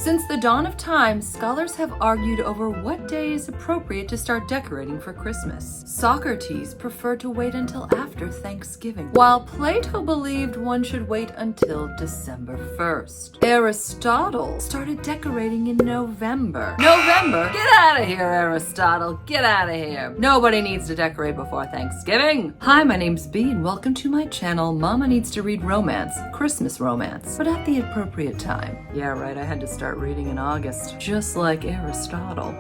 Since the dawn of time, scholars have argued over what day is appropriate to start decorating for Christmas. Socrates preferred to wait until after Thanksgiving, while Plato believed one should wait until December 1st. Aristotle started decorating in November. November? Get out of here, Aristotle. Get out of here. Nobody needs to decorate before Thanksgiving. Hi, my name's Bea, and welcome to my channel, Mama Needs to Read Romance, Christmas romance, but at the appropriate time. Yeah, right, I had to start reading in August, just like Aristotle.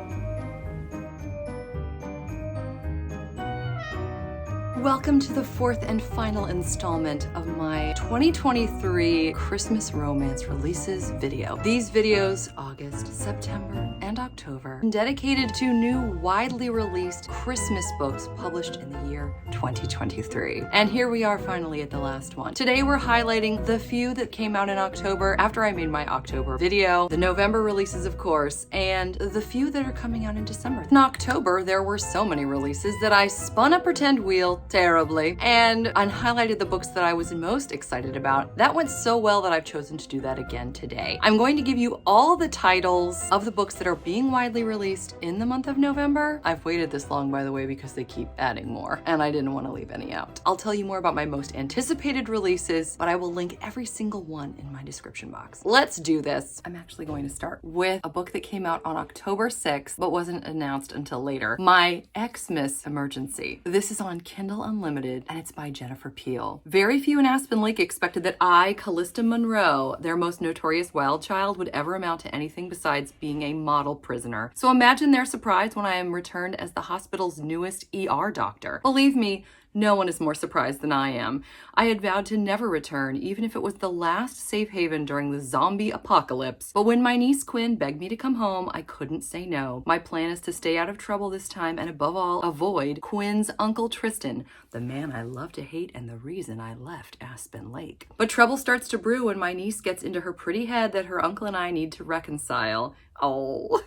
Welcome to the fourth and final installment of my 2023 Christmas romance releases video. These videos, August, September, and October, are dedicated to new widely released Christmas books published in the year 2023. And here we are finally at the last one. Today we're highlighting the few that came out in October after I made my October video, the November releases of course, and the few that are coming out in December. In October, there were so many releases that I spun a pretend wheel terribly and highlighted the books that I was most excited about. That went so well that I've chosen to do that again today. I'm going to give you all the titles of the books that are being widely released in the month of November. I've waited this long, by the way, because they keep adding more and I didn't want to leave any out. I'll tell you more about my most anticipated releases, but I will link every single one in my description box. Let's do this. I'm actually going to start with a book that came out on October 6th, but wasn't announced until later. My Xmas Emergency. This is on Kindle Unlimited, and it's by Jennifer Peel. Very few in Aspen Lake expected that I, Callista Monroe, their most notorious wild child, would ever amount to anything besides being a model prisoner. So imagine their surprise when I am returned as the hospital's newest ER doctor. Believe me, no one is more surprised than I am. I had vowed to never return, even if it was the last safe haven during the zombie apocalypse. But when my niece Quinn begged me to come home, I couldn't say no. My plan is to stay out of trouble this time and above all, avoid Quinn's Uncle Tristan, the man I love to hate and the reason I left Aspen Lake. But trouble starts to brew when my niece gets into her pretty head that her uncle and I need to reconcile. Oh.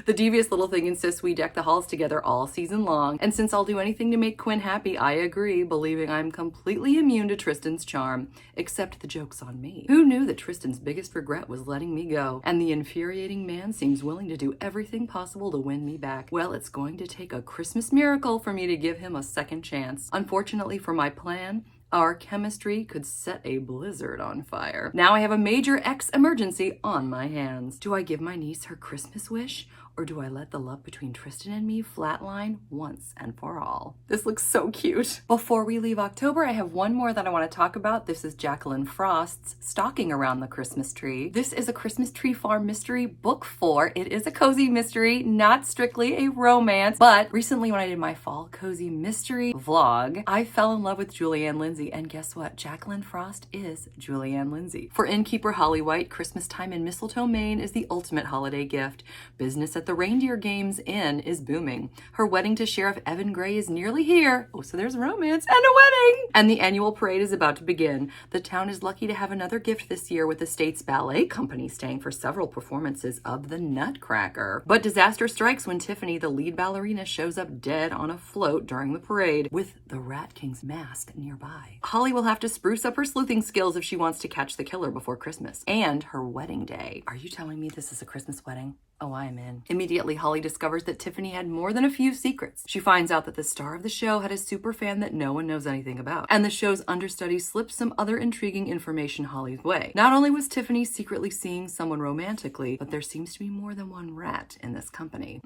The devious little thing insists we deck the halls together all season long, and since I'll do anything to make Quinn happy, I agree, believing I'm completely immune to Tristan's charm, except the joke's on me. Who knew that Tristan's biggest regret was letting me go, and the infuriating man seems willing to do everything possible to win me back? Well, it's going to take a Christmas miracle for me to give him a second chance. Unfortunately for my plan, our chemistry could set a blizzard on fire. Now I have a major X emergency on my hands. Do I give my niece her Christmas wish, or do I let the love between Tristan and me flatline once and for all? This looks so cute. Before we leave October, I have one more that I want to talk about. This is Jacqueline Frost's Stalking Around the Christmas Tree. This is a Christmas Tree Farm mystery book 4. It is a cozy mystery, not strictly a romance, but recently when I did my fall cozy mystery vlog, I fell in love with Julianne Lindsay, and guess what? Jacqueline Frost is Julianne Lindsay. For innkeeper Holly White, Christmas time in Mistletoe, Maine is the ultimate holiday gift. Business at the Reindeer Games Inn is booming. Her wedding to Sheriff Evan Gray is nearly here. Oh, so there's romance and a wedding! And the annual parade is about to begin. The town is lucky to have another gift this year with the state's ballet company staying for several performances of the Nutcracker. But disaster strikes when Tiffany, the lead ballerina, shows up dead on a float during the parade with the Rat King's mask nearby. Holly will have to spruce up her sleuthing skills if she wants to catch the killer before Christmas and her wedding day. Are you telling me this is a Christmas wedding? Oh, I am in. Immediately, Holly discovers that Tiffany had more than a few secrets. She finds out that the star of the show had a super fan that no one knows anything about. And the show's understudy slips some other intriguing information Holly's way. Not only was Tiffany secretly seeing someone romantically, but there seems to be more than one rat in this company.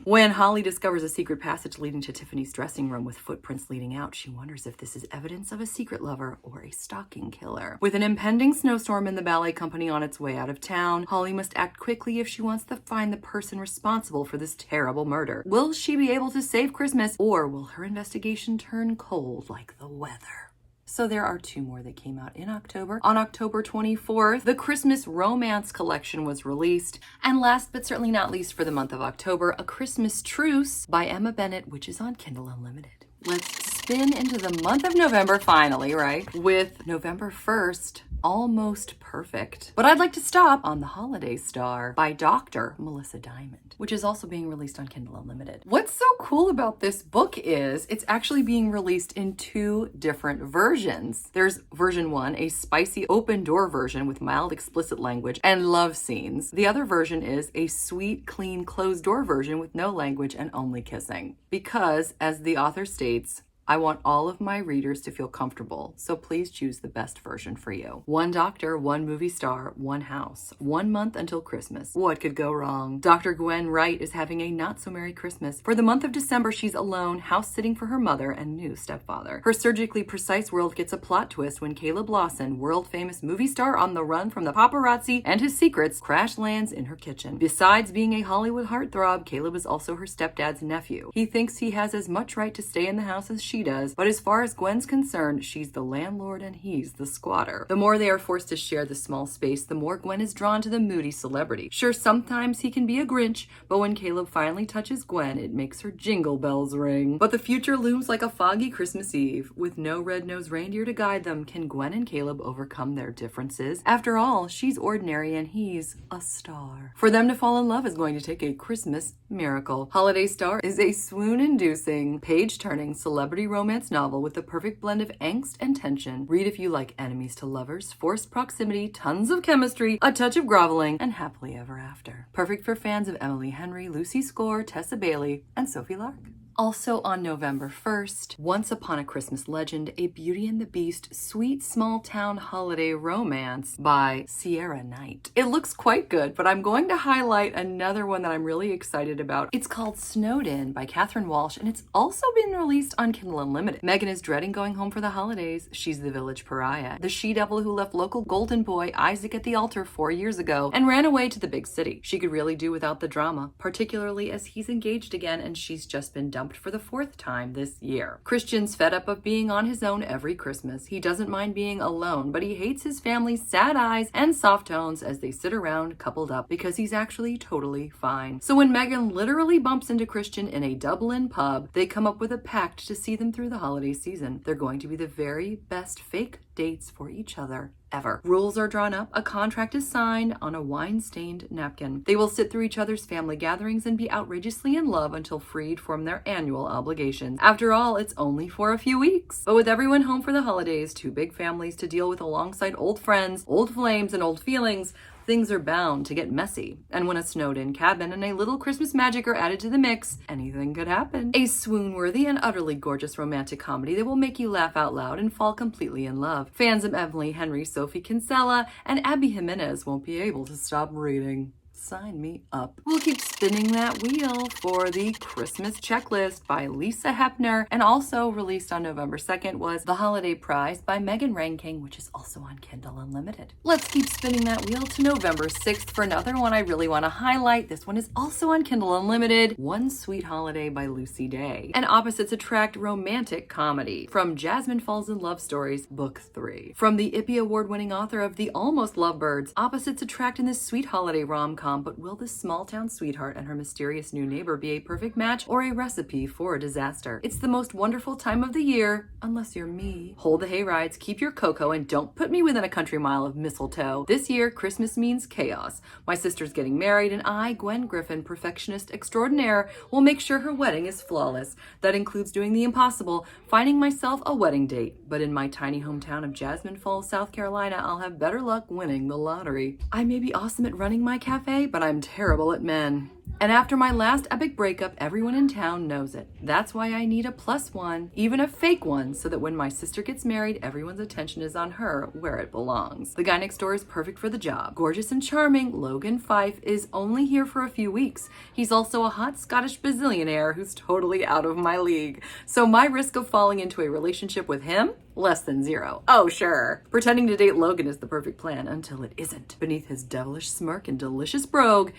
When Holly discovers a secret passage leading to Tiffany's dressing room with footprints leading out, she wonders if this is evidence of a secret lover or a stalking killer. With an impending snowstorm and the ballet company on its way out of town, Holly must act quickly if she wants to find the person responsible for this terrible murder. Will she be able to save Christmas, or will her investigation turn cold like the weather? So there are 2 more that came out in October. On October 24th, the Christmas Romance Collection was released. And last but certainly not least for the month of October, A Christmas Truce by Emma Bennett, which is on Kindle Unlimited. Let's spin into the month of November finally, right? With November 1st almost perfect. But I'd like to stop on The Holiday Star by Dr. Melissa Diamond, which is also being released on Kindle Unlimited. What's so cool about this book is it's actually being released in 2 different versions. There's version 1, a spicy open door version with mild explicit language and love scenes. The other version is a sweet, clean, closed door version with no language and only kissing. Because, as the author states, I want all of my readers to feel comfortable, so please choose the best version for you. 1 doctor, 1 movie star, 1 house, 1 month until Christmas. What could go wrong? Dr. Gwen Wright is having a not-so-merry Christmas. For the month of December, she's alone, house-sitting for her mother and new stepfather. Her surgically precise world gets a plot twist when Caleb Lawson, world-famous movie star on the run from the paparazzi and his secrets, crash lands in her kitchen. Besides being a Hollywood heartthrob, Caleb is also her stepdad's nephew. He thinks he has as much right to stay in the house as she does, but as far as Gwen's concerned, she's the landlord and he's the squatter. The more they are forced to share the small space, the more Gwen is drawn to the moody celebrity. Sure, sometimes he can be a Grinch, but when Caleb finally touches Gwen, it makes her jingle bells ring. But the future looms like a foggy Christmas Eve. With no red-nosed reindeer to guide them, can Gwen and Caleb overcome their differences? After all, she's ordinary and he's a star. For them to fall in love is going to take a Christmas miracle. Holiday Star is a swoon-inducing, page-turning celebrity romance novel with the perfect blend of angst and tension. Read if you like enemies to lovers, forced proximity, tons of chemistry, a touch of groveling, and happily ever after. Perfect for fans of Emily Henry, Lucy Score, Tessa Bailey, and Sophie Lark. Also on November 1st, Once Upon a Christmas Legend, a Beauty and the Beast sweet small town holiday romance by Sierra Knight. It looks quite good, but I'm going to highlight another one that I'm really excited about. It's called Snowed In by Catherine Walsh, and it's also been released on Kindle Unlimited. Megan is dreading going home for the holidays. She's the village pariah, the she-devil who left local golden boy Isaac at the altar 4 years ago and ran away to the big city. She could really do without the drama, particularly as he's engaged again and she's just been dumped for the 4th time this year. Christian's fed up of being on his own every Christmas. He doesn't mind being alone, but he hates his family's sad eyes and soft tones as they sit around coupled up because he's actually totally fine. So when Megan literally bumps into Christian in a Dublin pub, they come up with a pact to see them through the holiday season. They're going to be the very best fake dates for each other ever. Rules are drawn up, a contract is signed on a wine-stained napkin. They will sit through each other's family gatherings and be outrageously in love until freed from their annual obligations. After all, it's only for a few weeks. But with everyone home for the holidays, 2 big families to deal with alongside old friends, old flames, and old feelings, things are bound to get messy. And when a snowed-in cabin and a little Christmas magic are added to the mix, anything could happen. A swoon-worthy and utterly gorgeous romantic comedy that will make you laugh out loud and fall completely in love. Fans of Emily Henry, Sophie Kinsella, and Abby Jimenez won't be able to stop reading. Sign me up. We'll keep spinning that wheel for the Christmas Checklist by Lisa Hepner, and also released on November 2nd was The Holiday Prize by Megan Ranking, which is also on Kindle Unlimited. Let's keep spinning that wheel to November 6th for another one I really want to highlight. This one is also on Kindle Unlimited, One Sweet Holiday by Lucy Day. An opposites attract romantic comedy from Jasmine Falls in Love Stories, Book 3. From the Ippy Award-winning author of The Almost Lovebirds, opposites attract in this sweet holiday rom-com, but will this small-town sweetheart and her mysterious new neighbor be a perfect match or a recipe for a disaster? It's the most wonderful time of the year, unless you're me. Hold the hay rides, keep your cocoa, and don't put me within a country mile of mistletoe. This year, Christmas means chaos. My sister's getting married, and I, Gwen Griffin, perfectionist extraordinaire, will make sure her wedding is flawless. That includes doing the impossible, finding myself a wedding date. But in my tiny hometown of Jasmine Falls, South Carolina, I'll have better luck winning the lottery. I may be awesome at running my cafe, but I'm terrible at men. And after my last epic breakup, everyone in town knows it. That's why I need a +1, even a fake one, so that when my sister gets married, everyone's attention is on her where it belongs. The guy next door is perfect for the job. Gorgeous and charming, Logan Fife is only here for a few weeks. He's also a hot Scottish bazillionaire who's totally out of my league. So my risk of falling into a relationship with him? Less than 0. Oh, sure. Pretending to date Logan is the perfect plan until it isn't. Beneath his devilish smirk and delicious brogue,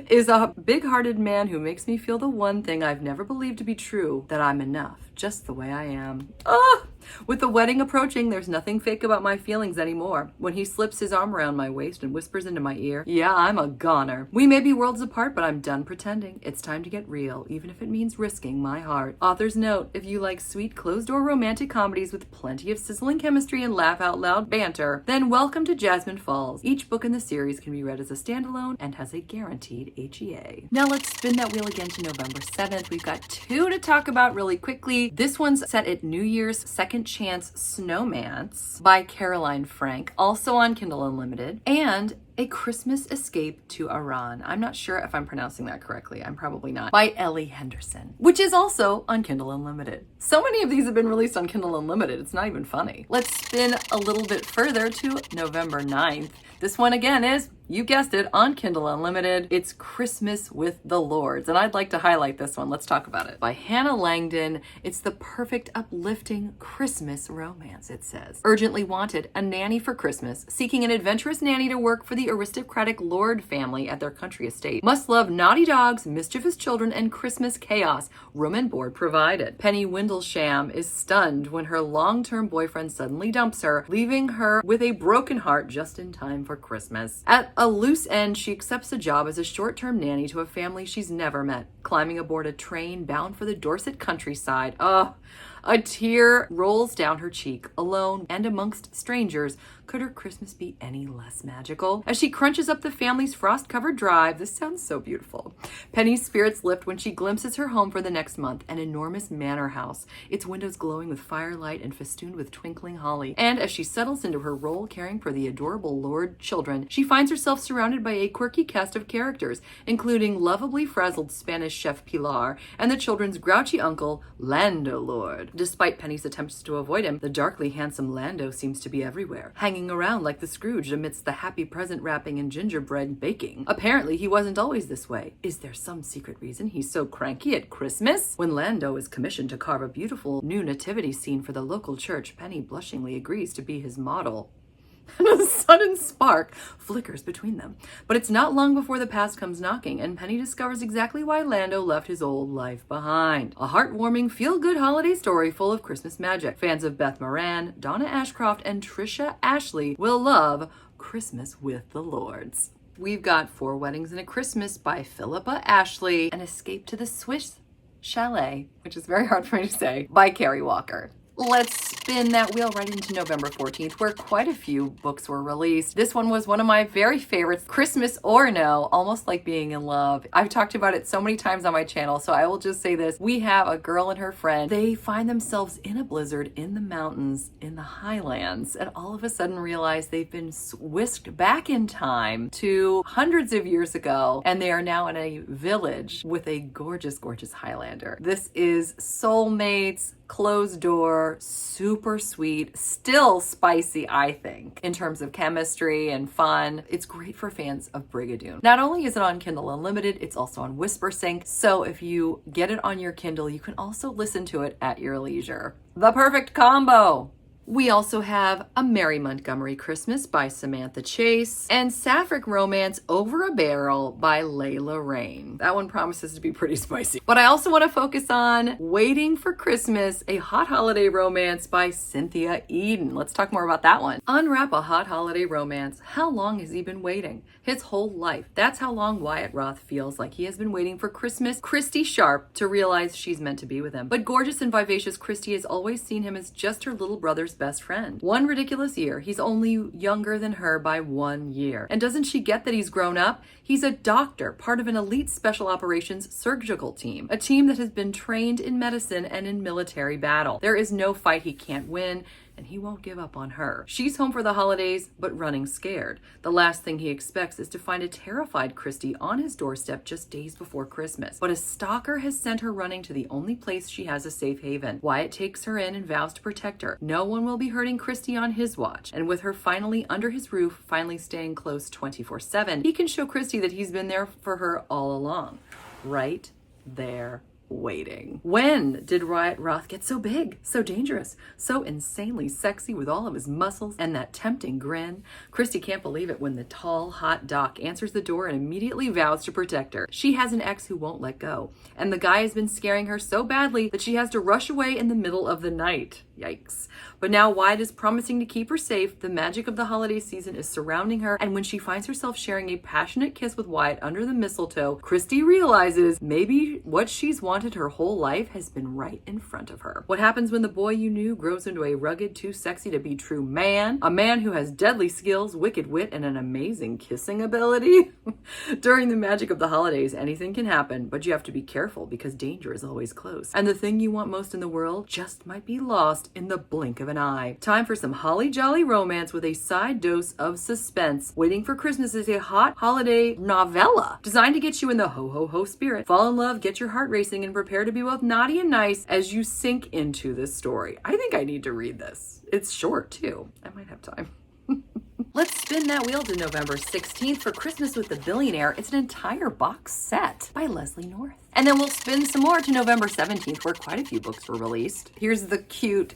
is a big-hearted man who makes me feel the one thing I've never believed to be true, that I'm enough, just the way I am. With the wedding approaching, there's nothing fake about my feelings anymore. When he slips his arm around my waist and whispers into my ear, yeah, I'm a goner. We may be worlds apart, but I'm done pretending. It's time to get real, even if it means risking my heart. Author's note, if you like sweet closed-door romantic comedies with plenty of sizzling chemistry and laugh-out-loud banter, then welcome to Jasmine Falls. Each book in the series can be read as a standalone and has a guaranteed HEA. Now let's spin that wheel again to November 7th. We've got two to talk about really quickly. This one's set at New Year's Second Chance Snowmance by Caroline Frank, also on Kindle Unlimited, and A Christmas Escape to Iran. I'm not sure if I'm pronouncing that correctly. I'm probably not. By Ellie Henderson, which is also on Kindle Unlimited. So many of these have been released on Kindle Unlimited. It's not even funny. Let's spin a little bit further to November 9th. This one again is, you guessed it, on Kindle Unlimited. It's Christmas with the Lords, and I'd like to highlight this one. Let's talk about it. By Hannah Langdon. It's the perfect, uplifting Christmas romance, it says. Urgently wanted, a nanny for Christmas, seeking an adventurous nanny to work for the aristocratic Lord family at their country estate. Must love naughty dogs, mischievous children, and Christmas chaos. Room and board provided. Penny Windlesham is stunned when her long-term boyfriend suddenly dumps her, leaving her with a broken heart just in time for Christmas. At a loose end, she accepts a job as a short-term nanny to a family she's never met. Climbing aboard a train bound for the Dorset countryside. A tear rolls down her cheek. Alone and amongst strangers, could her Christmas be any less magical? As she crunches up the family's frost-covered drive, this sounds so beautiful. Penny's spirits lift when she glimpses her home for the next month, an enormous manor house, its windows glowing with firelight and festooned with twinkling holly. And as she settles into her role caring for the adorable Lord children, she finds herself surrounded by a quirky cast of characters, including lovably frazzled Spanish chef Pilar and the children's grouchy uncle, Lando Lord. Despite Penny's attempts to avoid him, the darkly handsome Lando seems to be everywhere, hanging around like the Scrooge amidst the happy present wrapping and gingerbread baking. Apparently, he wasn't always this way. Is there some secret reason he's so cranky at Christmas? When Lando is commissioned to carve a beautiful new nativity scene for the local church, Penny blushingly agrees to be his model. And a sudden spark flickers between them. But it's not long before the past comes knocking, and Penny discovers exactly why Lando left his old life behind. A heartwarming, feel-good holiday story full of Christmas magic. Fans of Beth Moran, Donna Ashcroft, and Trisha Ashley will love Christmas with the Lords. We've got Four Weddings and a Christmas by Philippa Ashley, An Escape to the Swiss Chalet, which is very hard for me to say, by Carrie Walker. Let's spin that wheel right into November 14th, where quite a few books were released. This one was one of my very favorites, Christmas or No, Almost Like Being in Love. I've talked about it so many times on my channel, so I will just say this. We have a girl and her friend. They find themselves in a blizzard in the mountains in the highlands, and all of a sudden realize they've been whisked back in time to hundreds of years ago, and they are now in a village with a gorgeous, gorgeous Highlander. This is soulmates, closed door, super sweet, still spicy, I think, in terms of chemistry and fun. It's great for fans of Brigadoon. Not only is it on Kindle Unlimited, it's also on WhisperSync, so if you get it on your Kindle, you can also listen to it at your leisure. The perfect combo! We also have A Mary Montgomery Christmas by Samantha Chase and Sapphic Romance Over a Barrel by Layla Rain. That one promises to be pretty spicy. But I also want to focus on Waiting for Christmas, a hot holiday romance by Cynthia Eden. Let's talk more about that one. Unwrap a hot holiday romance. How long has he been waiting? His whole life. That's how long Wyatt Roth feels like he has been waiting for Christmas Christy Sharp to realize she's meant to be with him. But gorgeous and vivacious Christy has always seen him as just her little brother's best friend. One ridiculous year, he's only younger than her by 1 year. And doesn't she get that he's grown up? He's a doctor, part of an elite special operations surgical team, a team that has been trained in medicine and in military battle. There is no fight he can't win, and he won't give up on her. She's home for the holidays, but running scared. The last thing he expects is to find a terrified Christy on his doorstep just days before Christmas. But a stalker has sent her running to the only place she has a safe haven. Wyatt takes her in and vows to protect her. No one will be hurting Christy on his watch. And with her finally under his roof, finally staying close 24/7, he can show Christy that he's been there for her all along. Right there. Waiting. When did Wyatt Roth get so big, so dangerous, so insanely sexy with all of his muscles and that tempting grin? Christy can't believe it when the tall, hot Doc answers the door and immediately vows to protect her. She has an ex who won't let go, and the guy has been scaring her so badly that she has to rush away in the middle of the night. Yikes. But now Wyatt is promising to keep her safe. The magic of the holiday season is surrounding her, and when she finds herself sharing a passionate kiss with Wyatt under the mistletoe, Christy realizes maybe what she's wanted her whole life has been right in front of her. What happens when the boy you knew grows into a rugged, too sexy to be true man? A man who has deadly skills, wicked wit, and an amazing kissing ability? During the magic of the holidays, anything can happen, but you have to be careful because danger is always close. And the thing you want most in the world just might be lost in the blink of an eye. Time for some holly jolly romance with a side dose of suspense. Waiting for Christmas is a hot holiday novella designed to get you in the ho ho ho spirit. Fall in love, get your heart racing, and prepare to be both naughty and nice as you sink into this story. I think I need to read this. It's short too. I might have time. Let's spin that wheel to November 16th for Christmas with the Billionaire. It's an entire box set by Leslie North. And then we'll spin some more to November 17th, where quite a few books were released. Here's the cute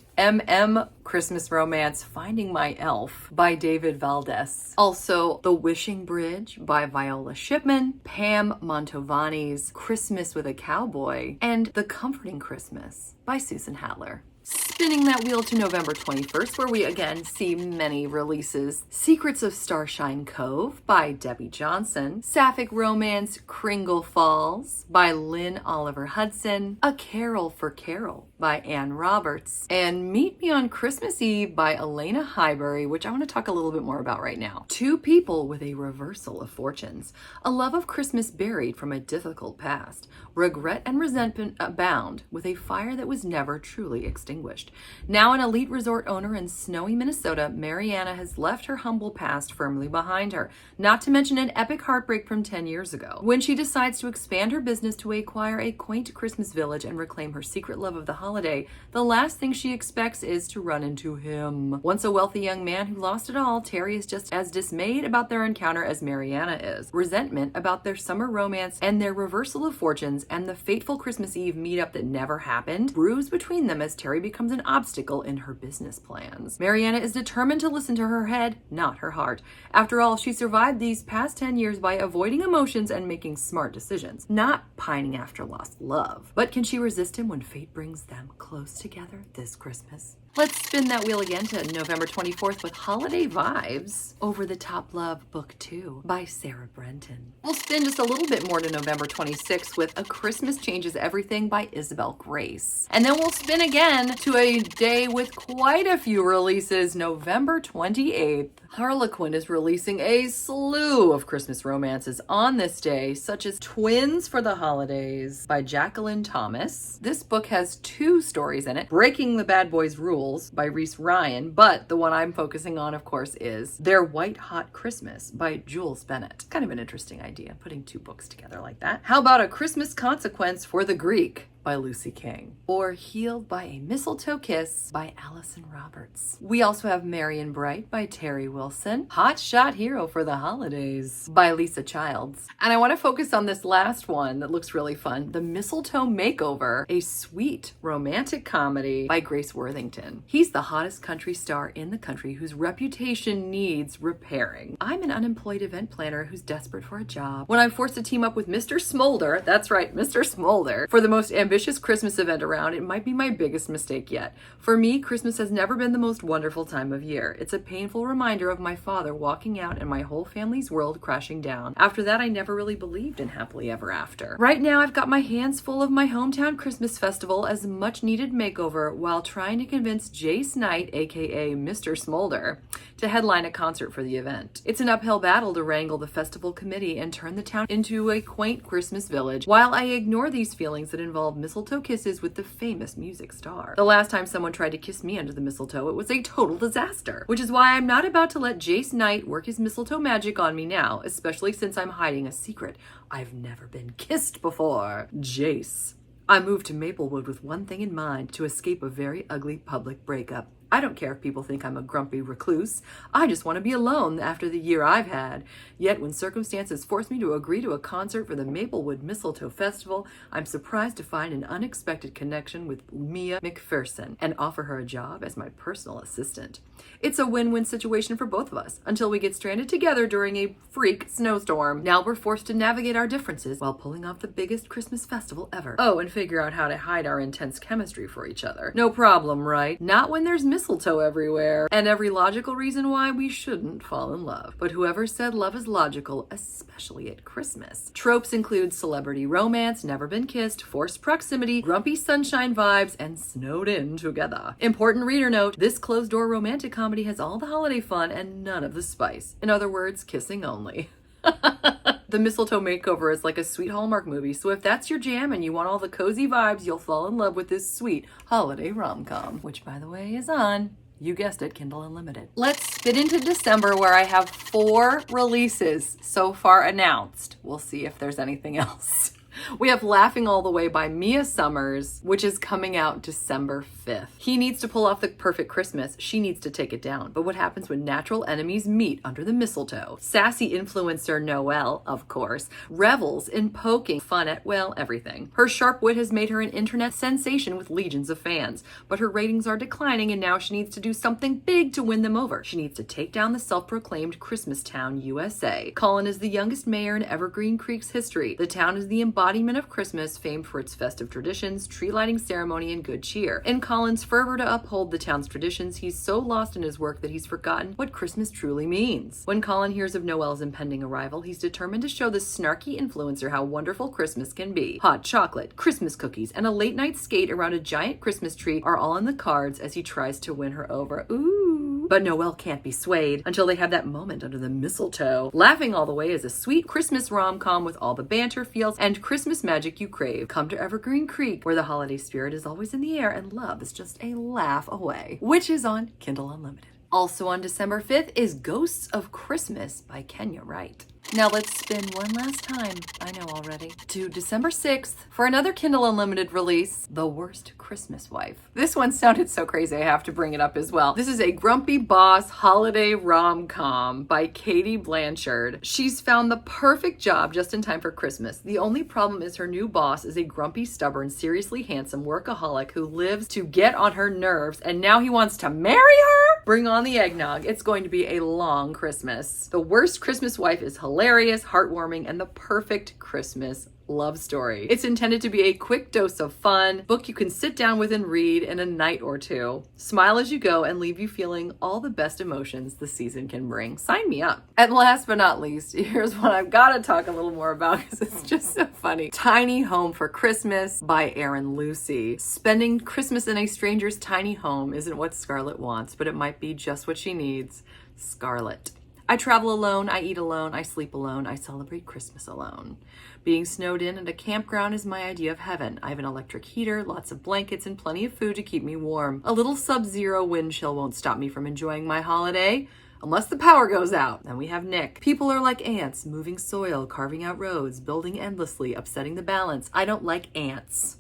Christmas romance, Finding My Elf by David Valdez. Also, The Wishing Bridge by Viola Shipman, Pam Mantovani's Christmas with a Cowboy, and The Comforting Christmas by Susan Hattler. Spinning that wheel to November 21st, where we again see many releases. Secrets of Starshine Cove by Debbie Johnson. Sapphic Romance Kringle Falls by Lynn Oliver Hudson. A Carol for Carol by Anne Roberts. And Meet Me on Christmas Eve by Elena Highbury, which I want to talk a little bit more about right now. Two people with a reversal of fortunes. A love of Christmas buried from a difficult past. Regret and resentment abound with a fire that was never truly extinguished. Now an elite resort owner in snowy Minnesota, Mariana has left her humble past firmly behind her, not to mention an epic heartbreak from 10 years ago. When she decides to expand her business to acquire a quaint Christmas village and reclaim her secret love of the holiday, the last thing she expects is to run into him. Once a wealthy young man who lost it all, Terry is just as dismayed about their encounter as Mariana is. Resentment about their summer romance and their reversal of fortunes and the fateful Christmas Eve meetup that never happened brews between them as Terry becomes an obstacle in her business plans. Mariana is determined to listen to her head, not her heart. After all, she survived these past 10 years by avoiding emotions and making smart decisions, not pining after lost love. But can she resist him when fate brings them close together this Christmas? Let's spin that wheel again to November 24th with Holiday Vibes, Over the Top Love Book 2 by Sarah Brenton. We'll spin just a little bit more to November 26th with A Christmas Changes Everything by Isabel Grace. And then we'll spin again to a day with quite a few releases, November 28th. Harlequin is releasing a slew of Christmas romances on this day, such as Twins for the Holidays by Jacqueline Thomas. This book has two stories in it, Breaking the Bad Boys' Rules by Reese Ryan, but the one I'm focusing on, of course, is Their White Hot Christmas by Jules Bennett. Kind of an interesting idea, putting two books together like that. How about A Christmas Consequence for the Greek by Lucy King, or Healed by a Mistletoe Kiss by Allison Roberts. We also have Marion Bright by Terry Wilson, Hot Shot Hero for the Holidays by Lisa Childs. And I want to focus on this last one that looks really fun, The Mistletoe Makeover, a sweet romantic comedy by Grace Worthington. He's the hottest country star in the country whose reputation needs repairing. I'm an unemployed event planner who's desperate for a job. When I'm forced to team up with Mr. Smolder, that's right, Mr. Smolder, for the most ambitious Christmas event around, it might be my biggest mistake yet. For me, Christmas has never been the most wonderful time of year. It's a painful reminder of my father walking out and my whole family's world crashing down. After that, I never really believed in happily ever after. Right now, I've got my hands full of my hometown Christmas festival as a much needed makeover while trying to convince Jace Knight, aka Mr. Smolder, to headline a concert for the event. It's an uphill battle to wrangle the festival committee and turn the town into a quaint Christmas village while I ignore these feelings that involve mistletoe kisses with the famous music star. The last time someone tried to kiss me under the mistletoe, it was a total disaster, which is why I'm not about to let Jace Knight work his mistletoe magic on me now, especially since I'm hiding a secret. I've never been kissed before. Jace. I moved to Maplewood with one thing in mind, to escape a very ugly public breakup. I don't care if people think I'm a grumpy recluse. I just want to be alone after the year I've had. Yet when circumstances force me to agree to a concert for the Maplewood Mistletoe Festival, I'm surprised to find an unexpected connection with Mia McPherson and offer her a job as my personal assistant. It's a win-win situation for both of us until we get stranded together during a freak snowstorm. Now we're forced to navigate our differences while pulling off the biggest Christmas festival ever. Oh, and figure out how to hide our intense chemistry for each other. No problem, right? Not when there's mistletoe everywhere and every logical reason why we shouldn't fall in love. But whoever said love is logical, especially at Christmas? Tropes include celebrity romance, never been kissed, forced proximity, grumpy sunshine vibes, and snowed in together. Important reader note, this closed-door romantic comedy has all the holiday fun and none of the spice. In other words, kissing only. The Mistletoe Makeover is like a sweet Hallmark movie, so if that's your jam and you want all the cozy vibes, you'll fall in love with this sweet holiday rom-com, which, by the way, is on, you guessed it, Kindle Unlimited. Let's spin into December, where I have 4 releases so far announced. We'll see if there's anything else. We have Laughing All the Way by Mia Summers, which is coming out December 5th. He needs to pull off the perfect Christmas. She needs to take it down. But what happens when natural enemies meet under the mistletoe? Sassy influencer Noelle, of course, revels in poking fun at, well, everything. Her sharp wit has made her an internet sensation with legions of fans, but her ratings are declining and now she needs to do something big to win them over. She needs to take down the self-proclaimed Christmas town, USA. Colin is the youngest mayor in Evergreen Creek's history. The town is the embodiment of Christmas, famed for its festive traditions, tree lighting ceremony, and good cheer. In Colin's fervor to uphold the town's traditions, he's so lost in his work that he's forgotten what Christmas truly means. When Colin hears of Noelle's impending arrival, he's determined to show the snarky influencer how wonderful Christmas can be. Hot chocolate, Christmas cookies, and a late night skate around a giant Christmas tree are all in the cards as he tries to win her over. Ooh. But Noelle can't be swayed until they have that moment under the mistletoe. Laughing All the Way is a sweet Christmas rom-com with all the banter, feels, and Christmas magic you crave. Come to Evergreen Creek, where the holiday spirit is always in the air and love is just a laugh away, which is on Kindle Unlimited. Also on December 5th is Ghosts of Christmas by Kenya Wright. Now let's spin one last time, I know already, to December 6th for another Kindle Unlimited release, The Worst Christmas Wife. This one sounded so crazy I have to bring it up as well. This is a grumpy boss holiday rom-com by Katie Blanchard. She's found the perfect job just in time for Christmas. The only problem is her new boss is a grumpy, stubborn, seriously handsome workaholic who lives to get on her nerves, and now he wants to marry her? Bring on the eggnog. It's going to be a long Christmas. The Worst Christmas Wife is hilarious, heartwarming, and the perfect Christmas love story. It's intended to be a quick dose of fun, book you can sit down with and read in a night or two. Smile as you go and leave you feeling all the best emotions the season can bring. Sign me up. And last but not least, here's what I've got to talk a little more about because it's just so funny. Tiny Home for Christmas by Erin Lucy. Spending Christmas in a stranger's tiny home isn't what Scarlett wants, but it might be just what she needs. Scarlett. I travel alone, I eat alone, I sleep alone, I celebrate Christmas alone. Being snowed in at a campground is my idea of heaven. I have an electric heater, lots of blankets, and plenty of food to keep me warm. A little sub-zero wind chill won't stop me from enjoying my holiday. Unless the power goes out. Then we have Nick. People are like ants, moving soil, carving out roads, building endlessly, upsetting the balance. I don't like ants.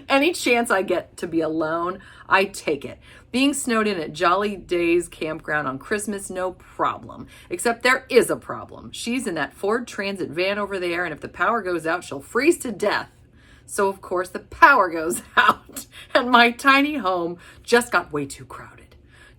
Any chance I get to be alone, I take it. Being snowed in at Jolly Days Campground on Christmas, no problem. Except there is a problem. She's in that Ford Transit van over there, and if the power goes out, she'll freeze to death. So, of course, the power goes out, and my tiny home just got way too crowded.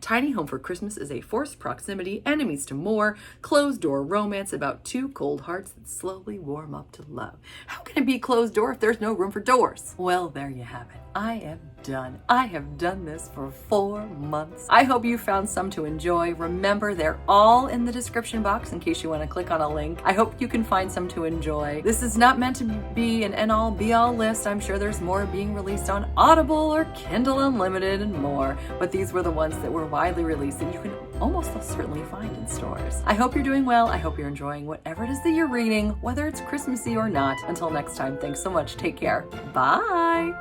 Tiny Home for Christmas is a forced proximity, enemies to more, closed-door romance about two cold hearts that slowly warm up to love. How can it be closed door if there's no room for doors? Well, there you have it. I am done. I have done this for 4 months. I hope you found some to enjoy. Remember, they're all in the description box in case you want to click on a link. I hope you can find some to enjoy. This is not meant to be an end-all be-all list. I'm sure there's more being released on Audible or Kindle Unlimited and more, but these were the ones that were widely released and you can almost certainly find in stores. I hope you're doing well. I hope you're enjoying whatever it is that you're reading, whether it's Christmassy or not. Until next time, thanks so much. Take care. Bye.